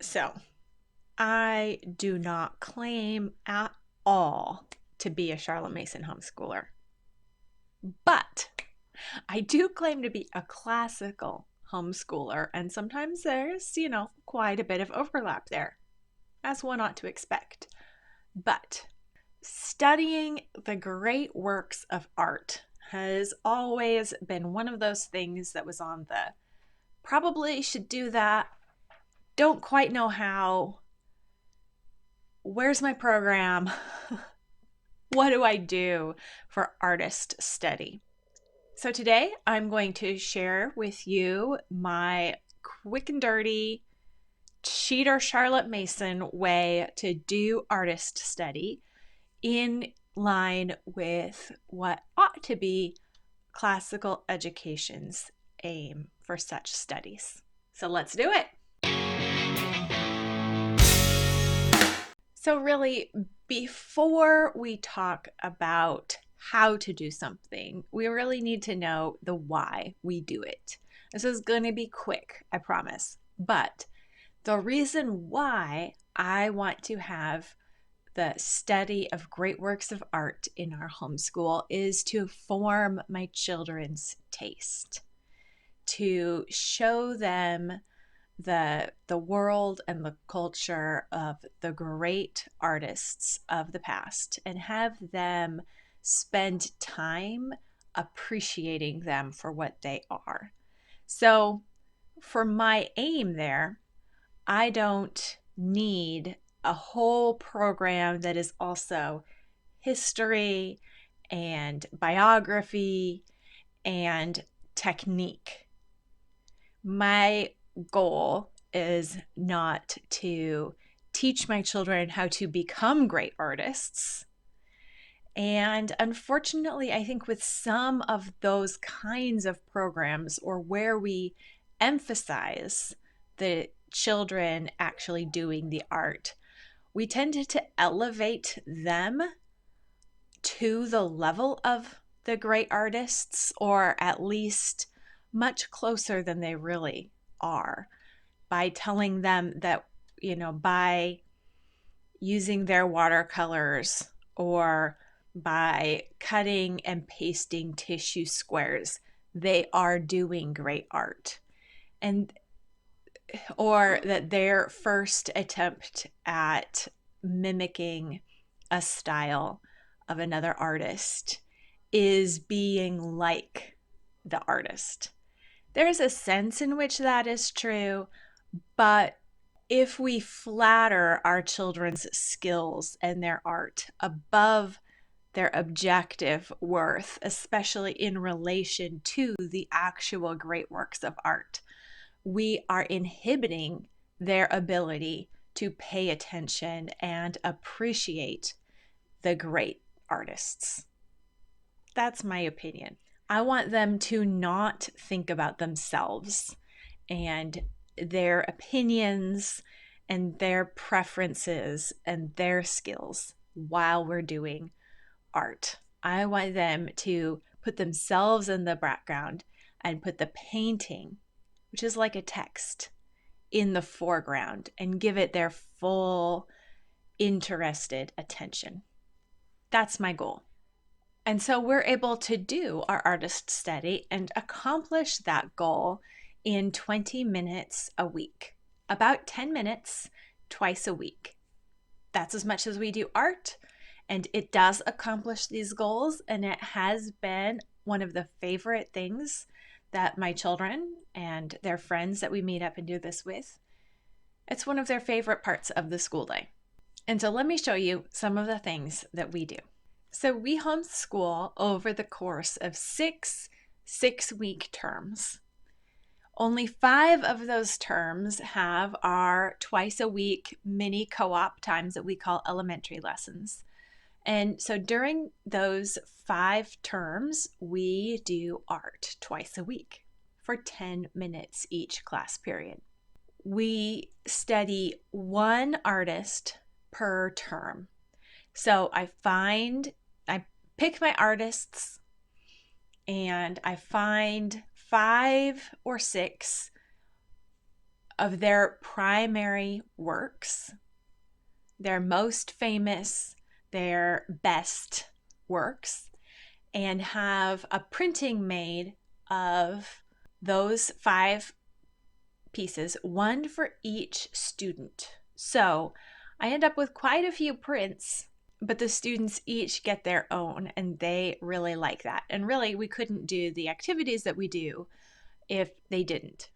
So, I do not claim at all to be a Charlotte Mason homeschooler, but I do claim to be a classical homeschooler, and sometimes there's, quite a bit of overlap there, as one ought to expect. But studying the great works of art has always been one of those things that was on the probably should do that, don't quite know how, where's my program? What do I do for artist study? So today I'm going to share with you my quick and dirty cheater Charlotte Mason way to do artist study in line with what ought to be classical education's aim for such studies. So let's do it. So, really, before we talk about how to do something, we really need to know the why we do it. This is going to be quick, I promise. But the reason why I want to have the study of great works of art in our homeschool is to form my children's taste, to show them the world and the culture of the great artists of the past and have them spend time appreciating them for what they are. So, for my aim there, I don't need a whole program that is also history and biography and technique. My goal is not to teach my children how to become great artists. And unfortunately, I think with some of those kinds of programs or where we emphasize the children actually doing the art, we tended to elevate them to the level of the great artists, or at least much closer than they really are, by telling them that, by using their watercolors or by cutting and pasting tissue squares, they are doing great art. And or that their first attempt at mimicking a style of another artist is being like the artist. There's a sense in which that is true, but if we flatter our children's skills and their art above their objective worth, especially in relation to the actual great works of art, we are inhibiting their ability to pay attention and appreciate the great artists. That's my opinion. I want them to not think about themselves and their opinions and their preferences and their skills while we're doing art. I want them to put themselves in the background and put the painting, which is like a text, in the foreground and give it their full interested attention. That's my goal. And so we're able to do our artist study and accomplish that goal in 20 minutes a week, about 10 minutes twice a week. That's as much as we do art, and it does accomplish these goals, and it has been one of the favorite things that my children and their friends that we meet up and do this with, it's one of their favorite parts of the school day. And so let me show you some of the things that we do. So we homeschool over the course of six-week terms. Only 5 of those terms have our twice a week mini co-op times that we call elementary lessons. And so during those 5 terms, we do art twice a week for 10 minutes each class period. We study one artist per term. So I pick my artists and I find 5 or 6 of their primary works, their most famous, their best works, and have a printing made of those 5 pieces, one for each student. So I end up with quite a few prints, but the students each get their own, and they really like that. And really, we couldn't do the activities that we do if they didn't.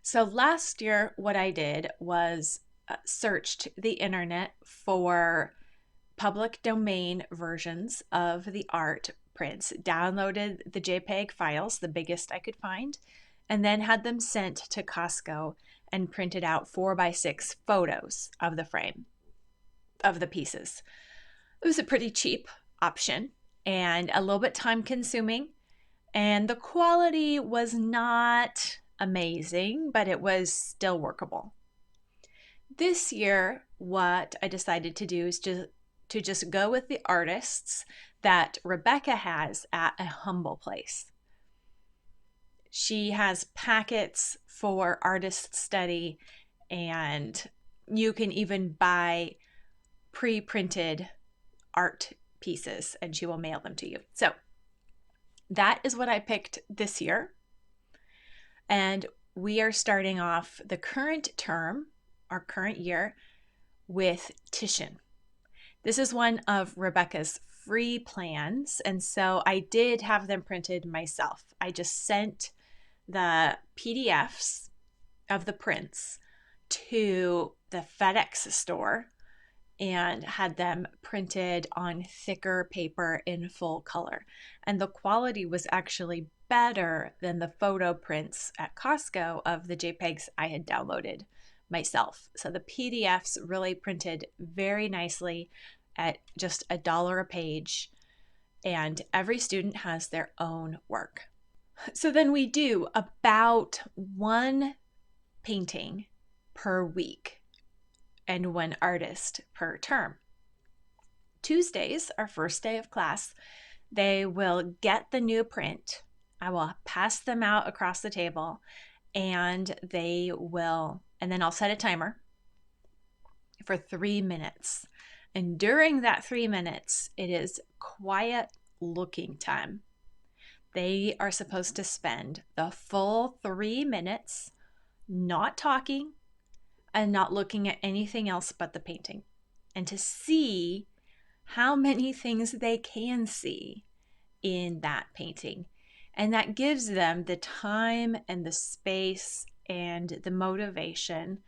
So last year, what I did was searched the internet for public domain versions of the art prints, downloaded the JPEG files, the biggest I could find, and then had them sent to Costco and printed out 4x6 photos of the frame, of the pieces. It was a pretty cheap option and a little bit time consuming, and the quality was not amazing, but it was still workable. This year, what I decided to do is to just go with the artists that Rebecca has at a humble place. She has packets for artist study, and you can even buy pre-printed art pieces and she will mail them to you. So that is what I picked this year. And we are starting off the current term, our current year, with Titian. This is one of Rebecca's free plans, and so I did have them printed myself. I just sent the PDFs of the prints to the FedEx store and had them printed on thicker paper in full color. And the quality was actually better than the photo prints at Costco of the JPEGs I had downloaded myself. So the PDFs really printed very nicely at just $1 a page, and every student has their own work. So then we do about 1 painting per week and 1 artist per term. Tuesdays, our first day of class, they will get the new print. I will pass them out across the table, and then I'll set a timer for 3 minutes. And during that 3 minutes, it is quiet looking time. They are supposed to spend the full 3 minutes not talking and not looking at anything else but the painting, and to see how many things they can see in that painting. And that gives them the time and the space and the motivation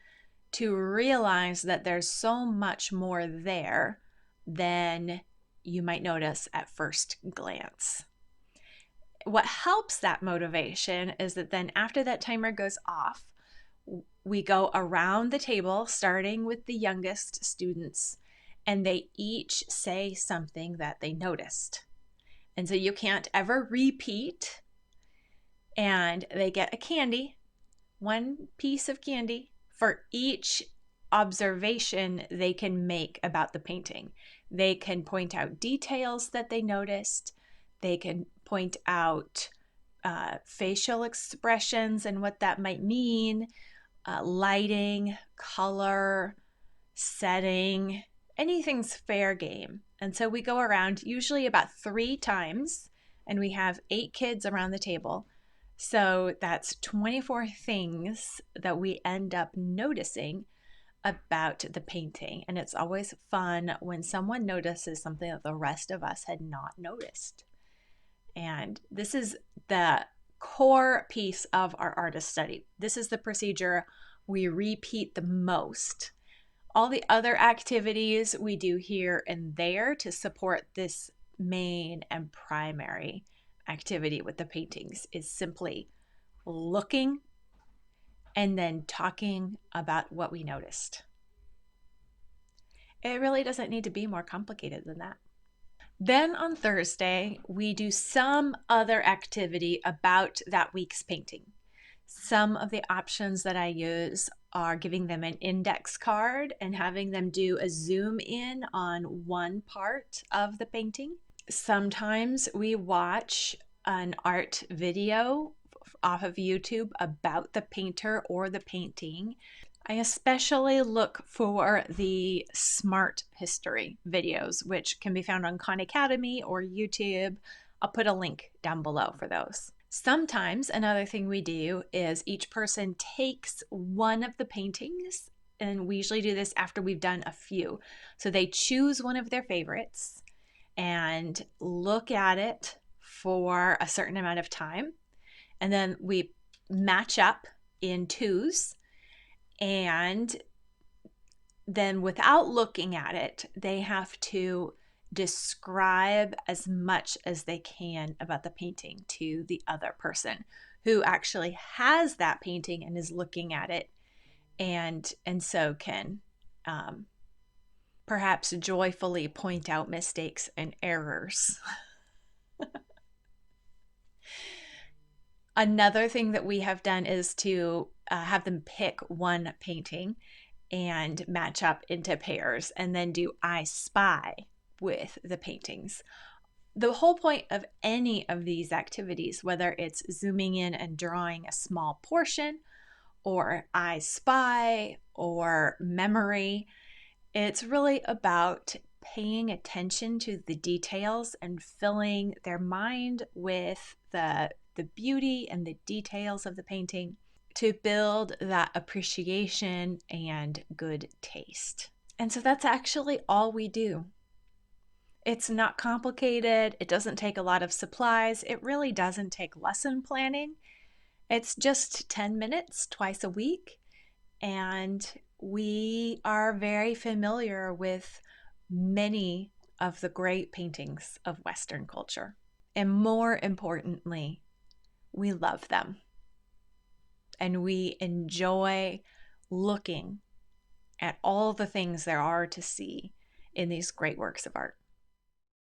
to realize that there's so much more there than you might notice at first glance. What helps that motivation is that then after that timer goes off, we go around the table, starting with the youngest students, and they each say something that they noticed. And so you can't ever repeat, and they get a candy, 1 piece of candy for each observation they can make about the painting. They can point out details that they noticed. They can point out facial expressions and what that might mean, lighting, color, setting, anything's fair game. And so we go around usually about 3 times, and we have 8 kids around the table. So that's 24 things that we end up noticing about the painting. And it's always fun when someone notices something that the rest of us had not noticed. And this is the core piece of our artist study. This is the procedure we repeat the most. All the other activities we do here and there to support this main and primary activity with the paintings is simply looking and then talking about what we noticed. It really doesn't need to be more complicated than that. Then on Thursday, we do some other activity about that week's painting. Some of the options that I use are giving them an index card and having them do a zoom in on one part of the painting. Sometimes we watch an art video off of YouTube about the painter or the painting. I especially look for the smart history videos, which can be found on Khan Academy or YouTube. I'll put a link down below for those. Sometimes another thing we do is each person takes one of the paintings, and we usually do this after we've done a few. So they choose one of their favorites and look at it for a certain amount of time. And then we match up in twos, and then without looking at it, they have to describe as much as they can about the painting to the other person who actually has that painting and is looking at it, and so can perhaps joyfully point out mistakes and errors. Another thing that we have done is to have them pick one painting and match up into pairs and then do I Spy with the paintings. The whole point of any of these activities, whether it's zooming in and drawing a small portion or I Spy or memory, it's really about paying attention to the details and filling their mind with the beauty and the details of the painting to build that appreciation and good taste. And so that's actually all we do. It's not complicated. It doesn't take a lot of supplies. It really doesn't take lesson planning. It's just 10 minutes twice a week. And we are very familiar with many of the great paintings of Western culture. And more importantly, we love them. And we enjoy looking at all the things there are to see in these great works of art.